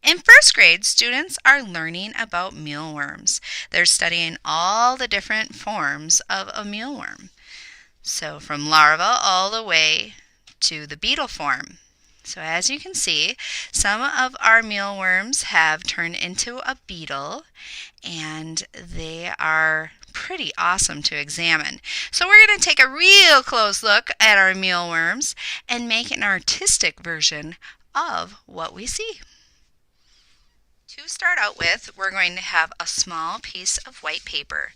In first grade, students are learning about mealworms. They're studying all the different forms of a mealworm. So from larva all the way to the beetle form. So as you can see, some of our mealworms have turned into a beetle, and they are pretty awesome to examine. So we're going to take a real close look at our mealworms and make an artistic version of what we see. To start out with, we're going to have a small piece of white paper,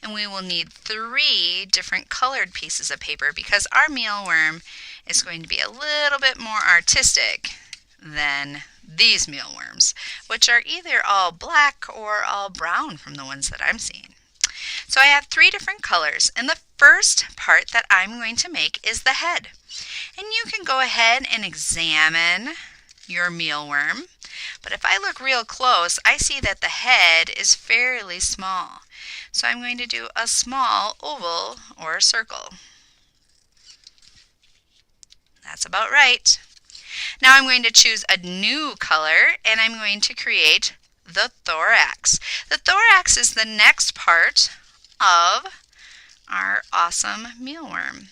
and we will need 3 different colored pieces of paper because our mealworm is going to be a little bit more artistic than these mealworms, which are either all black or all brown from the ones that I'm seeing. So I have 3 different colors, and the first part that I'm going to make is the head. And you can go ahead and examine your mealworm. But if I look real close, I see that the head is fairly small. So I'm going to do a small oval or a circle. That's about right. Now I'm going to choose a new color and I'm going to create the thorax. The thorax is the next part of our awesome mealworm.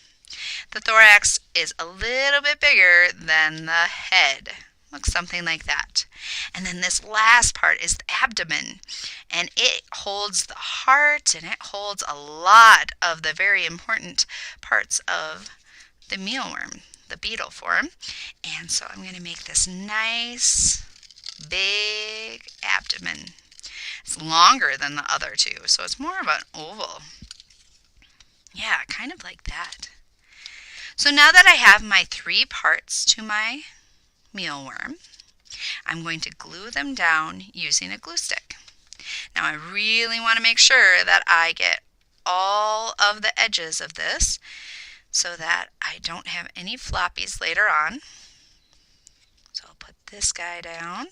The thorax is a little bit bigger than the head. Looks something like that. And then this last part is the abdomen, and it holds the heart and it holds a lot of the very important parts of the mealworm, the beetle form. And so I'm going to make this nice big abdomen. It's longer than the other two, so it's more of an oval. Yeah, kind of like that. So now that I have my 3 parts to my mealworm, I'm going to glue them down using a glue stick. Now I really want to make sure that I get all of the edges of this so that I don't have any floppies later on. So I'll put this guy down,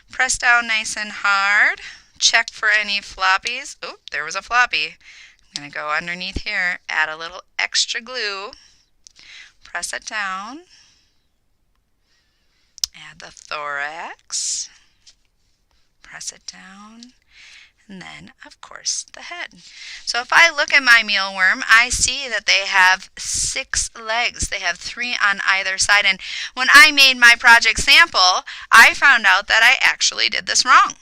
press down nice and hard, check for any floppies. Oh, there was a floppy. I'm going to go underneath here, add a little extra glue, press it down. Add the thorax, press it down, and then, of course, the head. So if I look at my mealworm, I see that they have 6 legs. They have 3 on either side. And when I made my project sample, I found out that I actually did this wrong.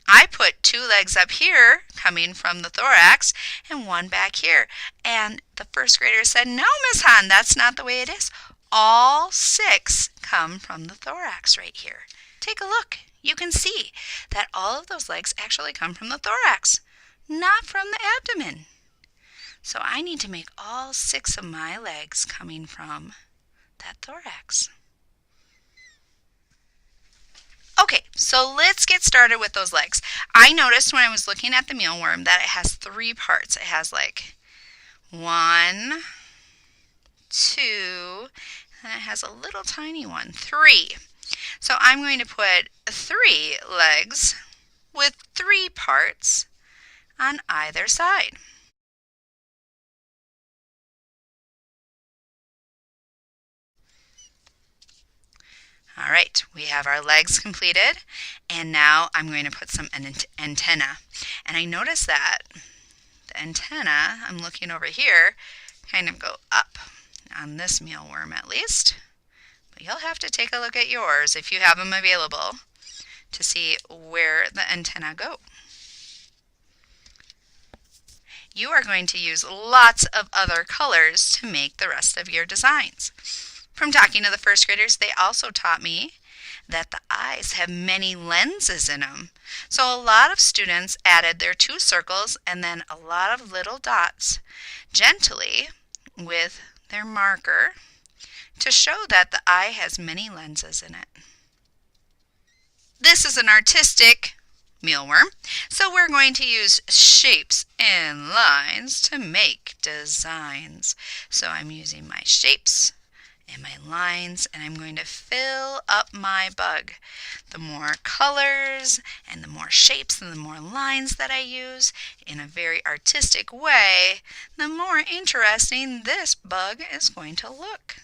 I put 2 legs up here coming from the thorax and 1 back here. And the first grader said, "No, Miss Hahn, that's not the way it is. All 6 come from the thorax right here." Take a look. You can see that all of those legs actually come from the thorax, not from the abdomen. So I need to make all 6 of my legs coming from that thorax. Okay, so let's get started with those legs. I noticed when I was looking at the mealworm that it has 3 parts. It has like 1, 2, and it has a little tiny one, 3. So I'm going to put 3 legs with 3 parts on either side. All right, we have our legs completed, and now I'm going to put some antenna. And I notice that the antenna, I'm looking over here, kind of go up on this mealworm at least. But you'll have to take a look at yours if you have them available to see where the antenna go. You are going to use lots of other colors to make the rest of your designs. From talking to the first graders, they also taught me that the eyes have many lenses in them. So a lot of students added their 2 circles and then a lot of little dots gently with their marker to show that the eye has many lenses in it. This is an artistic mealworm, so we're going to use shapes and lines to make designs. So I'm using my shapes and my lines, and I'm going to fill up my bug. The more colors and the more shapes and the more lines that I use in a very artistic way, the more interesting this bug is going to look.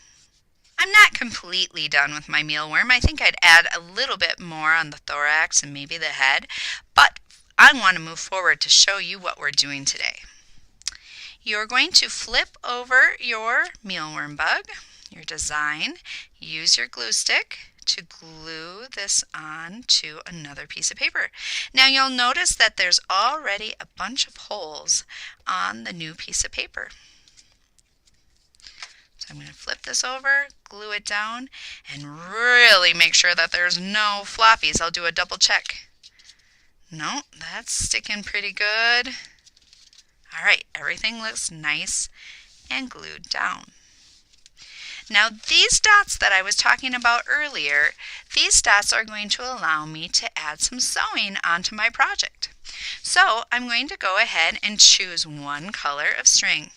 I'm not completely done with my mealworm. I think I'd add a little bit more on the thorax and maybe the head, but I want to move forward to show you what we're doing today. You're going to flip over your mealworm bug, your design, use your glue stick to glue this on to another piece of paper. Now you'll notice that there's already a bunch of holes on the new piece of paper. So I'm going to flip this over, glue it down, and really make sure that there's no floppies. I'll do a double check. No, that's sticking pretty good. All right, everything looks nice and glued down. Now these dots that I was talking about earlier, these dots are going to allow me to add some sewing onto my project. So I'm going to go ahead and choose one color of string.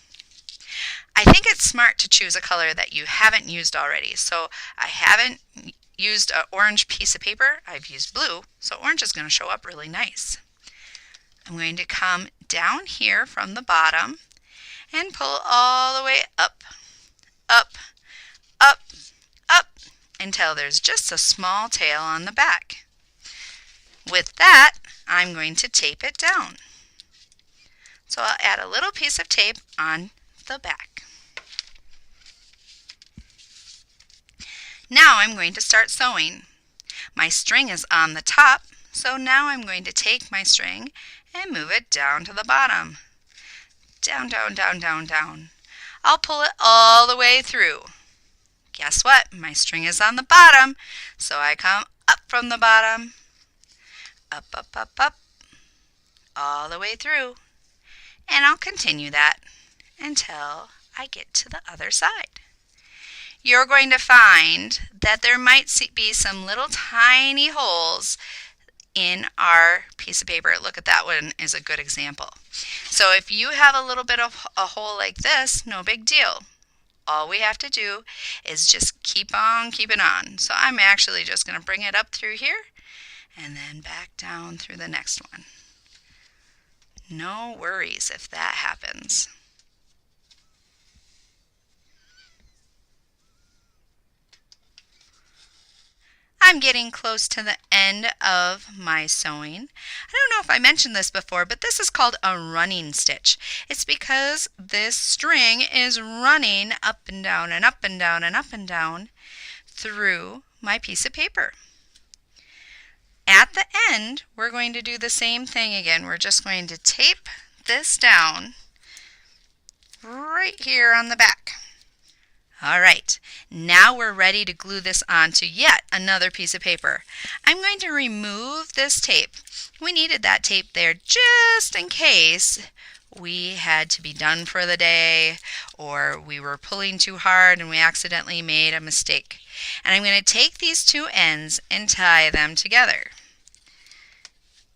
I think it's smart to choose a color that you haven't used already. So I haven't used an orange piece of paper, I've used blue, so orange is going to show up really nice. I'm going to come down here from the bottom and pull all the way up, up, up, up, until there's just a small tail on the back. With that, I'm going to tape it down. So I'll add a little piece of tape on the back. Now I'm going to start sewing. My string is on the top, so now I'm going to take my string and move it down to the bottom. Down, down, down, down, down. I'll pull it all the way through. Guess what? My string is on the bottom, so I come up from the bottom, up, up, up, up, all the way through. And I'll continue that until I get to the other side. You're going to find that there might be some little tiny holes in our piece of paper. Look at that one is a good example. So if you have a little bit of a hole like this, no big deal. All we have to do is just keep on keeping on. So I'm actually just going to bring it up through here and then back down through the next one. No worries if that happens. I'm getting close to the end of my sewing. I don't know if I mentioned this before, but this is called a running stitch. It's because this string is running up and down and up and down and up and down through my piece of paper. At the end, we're going to do the same thing again. We're just going to tape this down right here on the back. All right, now we're ready to glue this onto yet another piece of paper. I'm going to remove this tape. We needed that tape there just in case we had to be done for the day or we were pulling too hard and we accidentally made a mistake. And I'm going to take these two ends and tie them together.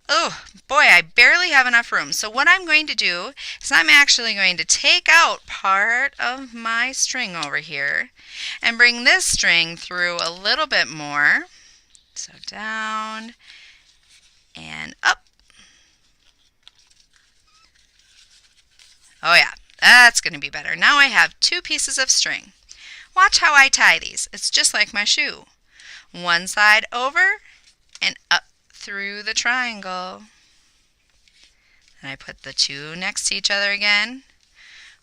Oh boy, I barely have enough room. So what I'm going to do is I'm actually going to take out part of my string over here and bring this string through a little bit more. So down and up. Oh yeah, that's going to be better. Now I have two pieces of string. Watch how I tie these. It's just like my shoe. One side over and up through the triangle. And I put the two next to each other again.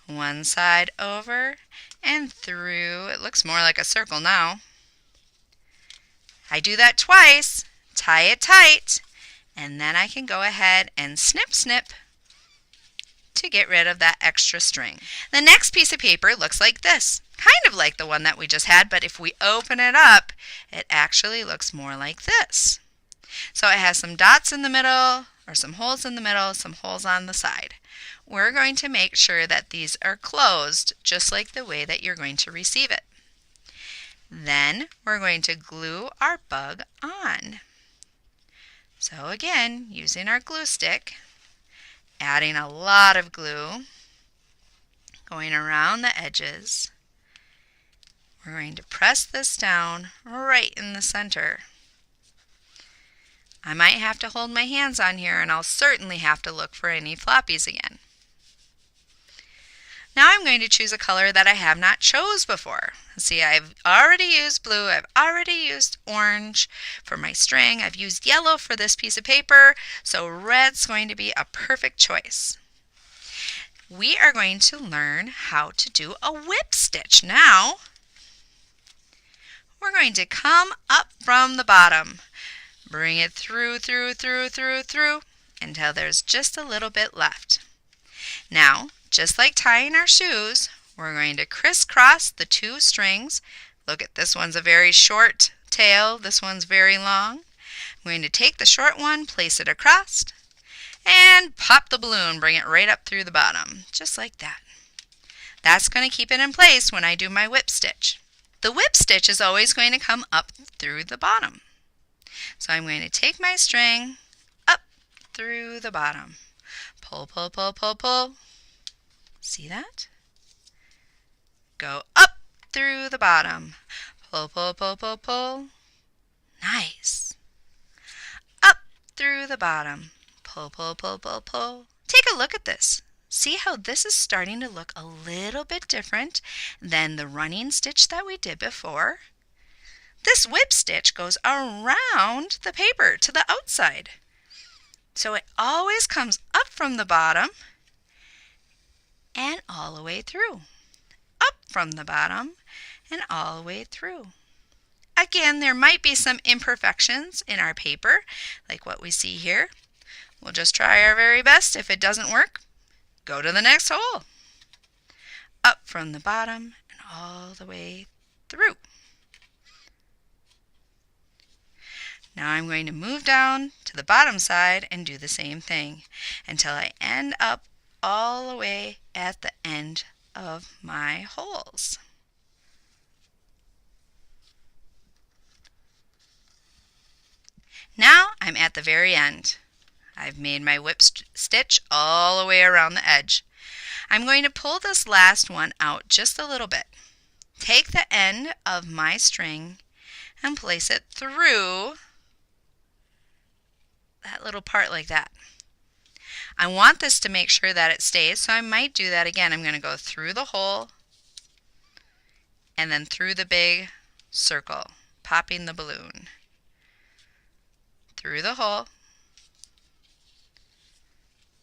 One side over and through. It looks more like a circle now. I do that twice, tie it tight, and then I can go ahead and snip, snip to get rid of that extra string. The next piece of paper looks like this, kind of like the one that we just had, but if we open it up, it actually looks more like this. So it has some dots in the middle, or some holes in the middle, some holes on the side. We're going to make sure that these are closed, just like the way that you're going to receive it. Then we're going to glue our bug on. So again, using our glue stick, adding a lot of glue, going around the edges. We're going to press this down right in the center. I might have to hold my hands on here, and I'll certainly have to look for any floppies again. Now I'm going to choose a color that I have not chose before. See, I've already used blue, I've already used orange for my string, I've used yellow for this piece of paper, so red's going to be a perfect choice. We are going to learn how to do a whip stitch now. We're going to come up from the bottom. Bring it through until there's just a little bit left. Now, just like tying our shoes, we're going to crisscross the two strings. Look at this one's a very short tail, this one's very long. I'm going to take the short one, place it across, and pop the balloon, bring it right up through the bottom, just like that. That's going to keep it in place when I do my whip stitch. The whip stitch is always going to come up through the bottom. So I'm going to take my string up through the bottom. Pull, pull, pull, pull, pull. See that? Go up through the bottom. Pull, pull, pull, pull, pull. Nice. Up through the bottom. Pull, pull, pull, pull, pull. Take a look at this. See how this is starting to look a little bit different than the running stitch that we did before? This whip stitch goes around the paper to the outside. So it always comes up from the bottom and all the way through. Up from the bottom and all the way through. Again, there might be some imperfections in our paper, like what we see here. We'll just try our very best. If it doesn't work, go to the next hole. Up from the bottom and all the way through. Now I'm going to move down to the bottom side and do the same thing until I end up all the way at the end of my holes. Now I'm at the very end. I've made my whip stitch all the way around the edge. I'm going to pull this last one out just a little bit. Take the end of my string and place it through that little part like that. I want this to make sure that it stays, so I might do that again. I'm going to go through the hole and then through the big circle, popping the balloon. Through the hole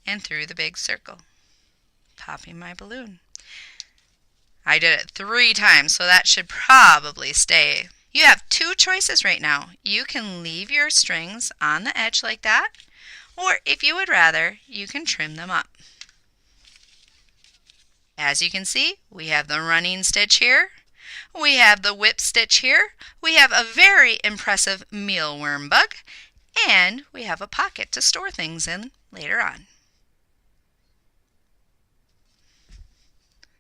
and through the big circle, popping my balloon. I did it 3 times, so that should probably stay. You have 2 choices right now. You can leave your strings on the edge like that, or if you would rather, you can trim them up. As you can see, we have the running stitch here. We have the whip stitch here. We have a very impressive mealworm bug, and we have a pocket to store things in later on.